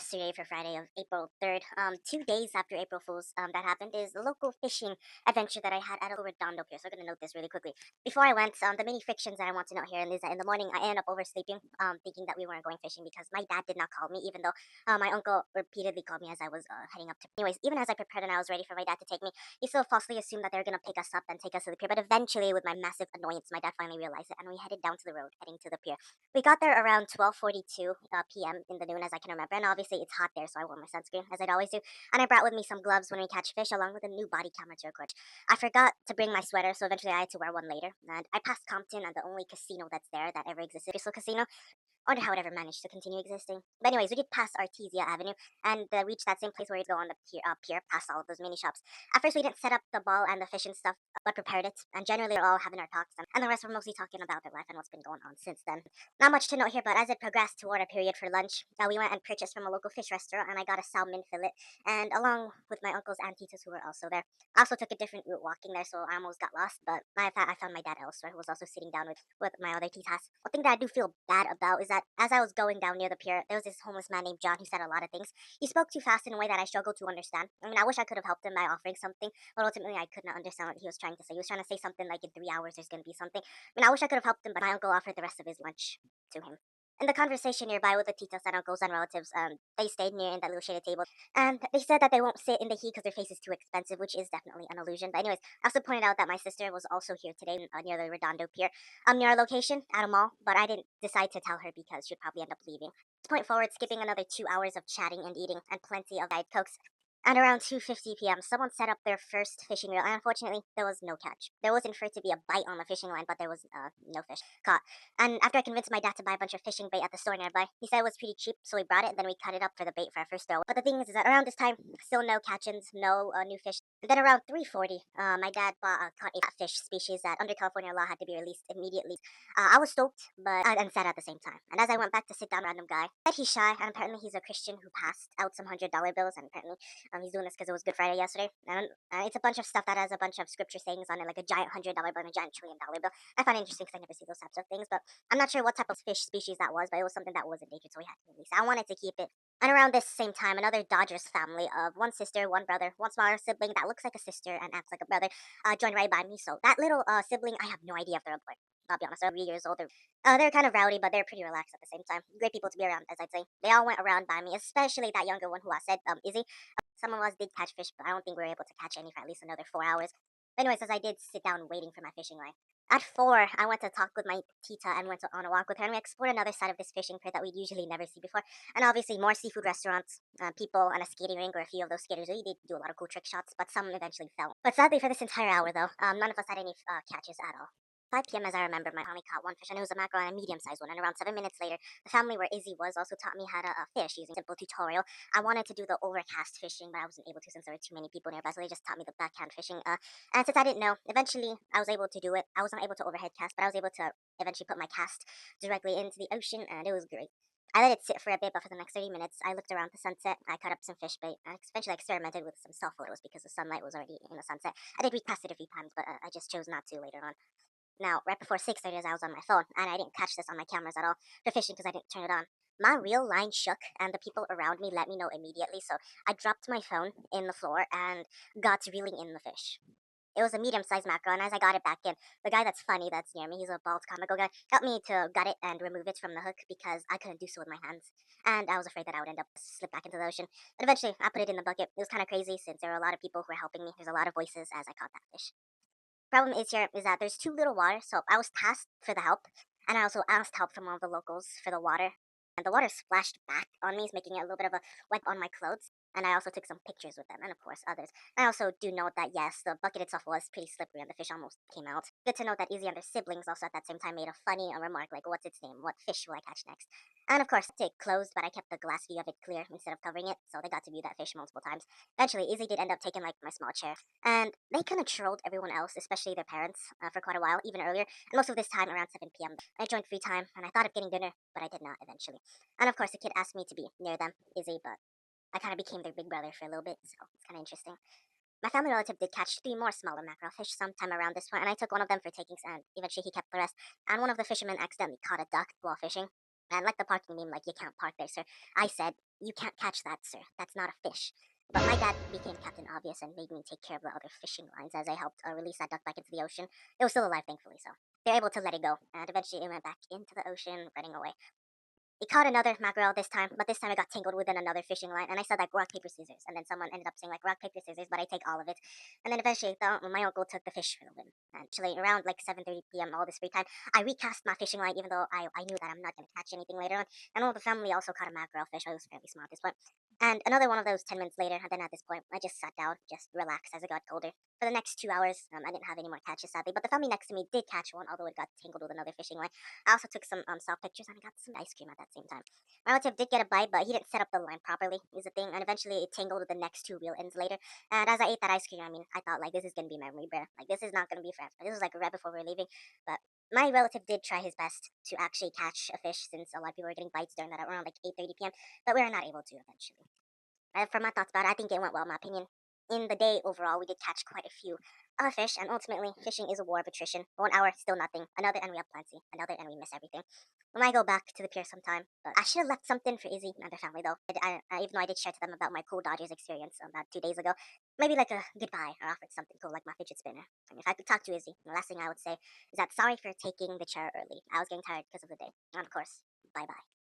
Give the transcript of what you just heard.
yesterday for Friday of April 3rd. 2 days after April Fool's that happened is the local fishing adventure that I had at a Redondo Pier. So I'm going to note this really quickly. Before I went, the many frictions that I want to note here is that in the morning I ended up oversleeping, thinking that we weren't going fishing because my dad did not call me, even though my uncle repeatedly called me as I was heading up to. Anyways, even as I prepared and I was ready for my dad to take me, he still falsely assumed that they were going to pick us up and take us to the pier. But eventually, with my massive annoyance, my dad finally realized it and we headed down to the road, heading to the pier. We got there around 12:42 p.m. in the noon, as I can remember, and obviously it's hot there, so I wore my sunscreen as I'd always do. And I brought with me some gloves when we catch fish, along with a new body camera to record. I forgot to bring my sweater, so eventually I had to wear one later. And I passed Compton and the only casino that's there that ever existed, Crystal Casino. I wonder how it ever managed to continue existing. But anyways, we did pass Artesia Avenue and reached that same place where you go on the pier, past all of those mini shops. At first, we didn't set up the ball and the fish and stuff, but prepared it. And generally, we're all having our talks, and the rest were mostly talking about their life and what's been going on since then. Not much to note here, but as it progressed toward our period for lunch, we went and purchased from a local fish restaurant, and I got a salmon fillet, and along with my uncles and titas who were also there. I also took a different route walking there, so I almost got lost, but I found my dad elsewhere, who was also sitting down with my other titas. One thing that I do feel bad about is that as I was going down near the pier, there was this homeless man named John who said a lot of things. He spoke too fast in a way that I struggled to understand. I mean, I wish I could have helped him by offering something, but ultimately I could not understand what he was trying to say. He was trying to say something like in 3 hours there's going to be something. I mean, I wish I could have helped him, but my uncle offered the rest of his lunch to him. In the conversation nearby with the titas and uncles and relatives, they stayed near in that little shaded table, and they said that they won't sit in the heat because their face is too expensive, which is definitely an illusion. But anyways, I also pointed out that my sister was also here today near the Redondo Pier, near our location at a mall, but I didn't decide to tell her because she'd probably end up leaving. This point forward, skipping another 2 hours of chatting and eating, and plenty of Diet Cokes. And around 2:50 p.m., someone set up their first fishing reel, and unfortunately, there was no catch. There was inferred to be a bite on the fishing line, but there was no fish caught. And after I convinced my dad to buy a bunch of fishing bait at the store nearby, he said it was pretty cheap, so we brought it, and then we cut it up for the bait for our first throw. But the thing is that around this time, still no catch-ins, no new fish. And then around 3:40, my dad caught a fish species that under California law had to be released immediately. I was stoked, but and sad at the same time. And as I went back to sit down, random guy said he's shy, and apparently he's a Christian who passed out some $100 bills, and apparently he's doing this because it was Good Friday yesterday. And it's a bunch of stuff that has a bunch of scripture sayings on it, like a giant $100 bill and a giant $1 trillion bill. I find it interesting because I never see those types of things, but I'm not sure what type of fish species that was, but it was something that was endangered, so we had to release it. I wanted to keep it. And around this same time, another Dodgers family of one sister, one brother, one smaller sibling that looks like a sister and acts like a brother joined right by me. So that little sibling, I have no idea if they're a boy. I'll be honest, they're 3 years old. They're kind of rowdy, but they're pretty relaxed at the same time. Great people to be around, as I'd say. They all went around by me, especially that younger one who I said, Izzy. Some of us did catch fish, but I don't think we were able to catch any for at least another 4 hours. But anyways, as I did sit down waiting for my fishing line. At 4, I went to talk with my tita and went on a walk with her, and we explored another side of this fishing pier that we'd usually never see before. And obviously, more seafood restaurants, people, and a skating rink where a few of those skaters really did do a lot of cool trick shots, but some eventually fell. But sadly, for this entire hour, though, none of us had any catches at all. 5 p.m. as I remember, my family caught one fish, and it was a mackerel and a medium-sized one. And around 7 minutes later, the family where Izzy was also taught me how to fish using a simple tutorial. I wanted to do the overcast fishing, but I wasn't able to since there were too many people nearby, so they just taught me the backhand fishing. And since I didn't know, eventually I was able to do it. I was not able to overhead cast, but I was able to eventually put my cast directly into the ocean, and it was great. I let it sit for a bit, but for the next 30 minutes, I looked around the sunset. I cut up some fish bait. I eventually experimented with some self photos because the sunlight was already in the sunset. I did recast it a few times, but I just chose not to later on. Now, right before 6:30, as I was on my phone, and I didn't catch this on my cameras at all for fishing because I didn't turn it on. My reel line shook, and the people around me let me know immediately. So I dropped my phone in the floor and got to reeling in the fish. It was a medium-sized mackerel, and as I got it back in, the guy that's funny that's near me, he's a bald comical guy, helped me to gut it and remove it from the hook because I couldn't do so with my hands. And I was afraid that I would end up slip back into the ocean. But eventually, I put it in the bucket. It was kind of crazy since there were a lot of people who were helping me. There's a lot of voices as I caught that fish. Problem is here is that there's too little water, so I was tasked for the help, and I also asked help from one of the locals for the water, and the water splashed back on me, making it a little bit of a wet on my clothes. And I also took some pictures with them, and of course others. I also do note that yes, the bucket itself was pretty slippery, and the fish almost came out. Good to note that Izzy and their siblings also at that same time made a funny remark like, "What's its name? What fish will I catch next?" And of course, it closed, but I kept the glass view of it clear instead of covering it, so they got to view that fish multiple times. Eventually, Izzy did end up taking like my small chair, and they kind of trolled everyone else, especially their parents, for quite a while, even earlier. And most of this time, around 7 p.m., I joined free time, and I thought of getting dinner, but I did not eventually. And of course, the kid asked me to be near them, Izzy, but I kind of became their big brother for a little bit, so it's kind of interesting. My family relative did catch 3 more smaller mackerel fish sometime around this point, and I took one of them for takings, and eventually he kept the rest. And one of the fishermen accidentally caught a duck while fishing. And like the parking meme, like, you can't park there, sir. I said, You can't catch that, sir. That's not a fish. But my dad became Captain Obvious and made me take care of the other fishing lines as I helped release that duck back into the ocean. It was still alive, thankfully, so they're able to let it go. And eventually it went back into the ocean, running away. It caught another mackerel this time, but this time it got tangled within another fishing line, and I said like rock paper scissors, and then someone ended up saying like rock paper scissors, but I take all of it, and then eventually my uncle took the fish for the win. And actually, around like 7:30 p.m. all this free time, I recast my fishing line, even though I knew that I'm not gonna catch anything later on. And all the family also caught a mackerel fish. I was fairly small at this point. And another one of those 10 minutes later, and then at this point, I just sat down, just relaxed as it got colder. For the next 2 hours, I didn't have any more catches sadly, but the family next to me did catch one, although it got tangled with another fishing line. I also took some self pictures and I got some ice cream at that same time. My relative did get a bite, but he didn't set up the line properly, is the thing, and eventually it tangled with the next two reel ends later. And as I ate that ice cream, I thought, like, this is gonna be memory bear. Like, this is not gonna be forever. This was like right before we were leaving, but my relative did try his best to actually catch a fish since a lot of people were getting bites during that around like 8:30 p.m., but we were not able to eventually. For my thoughts about it, I think it went well, in my opinion. In the day overall, we did catch quite a few fish, and ultimately, fishing is a war of attrition. 1 hour, still nothing. Another, and we have plenty. Another, and we miss everything. We might go back to the pier sometime, but I should have left something for Izzy and her family, though. Even though I did share to them about my cool Dodgers experience about 2 days ago, maybe like a goodbye or offered something cool like my fidget spinner. And if I could talk to Izzy, the last thing I would say is that sorry for taking the chair early. I was getting tired because of the day. And of course, bye bye.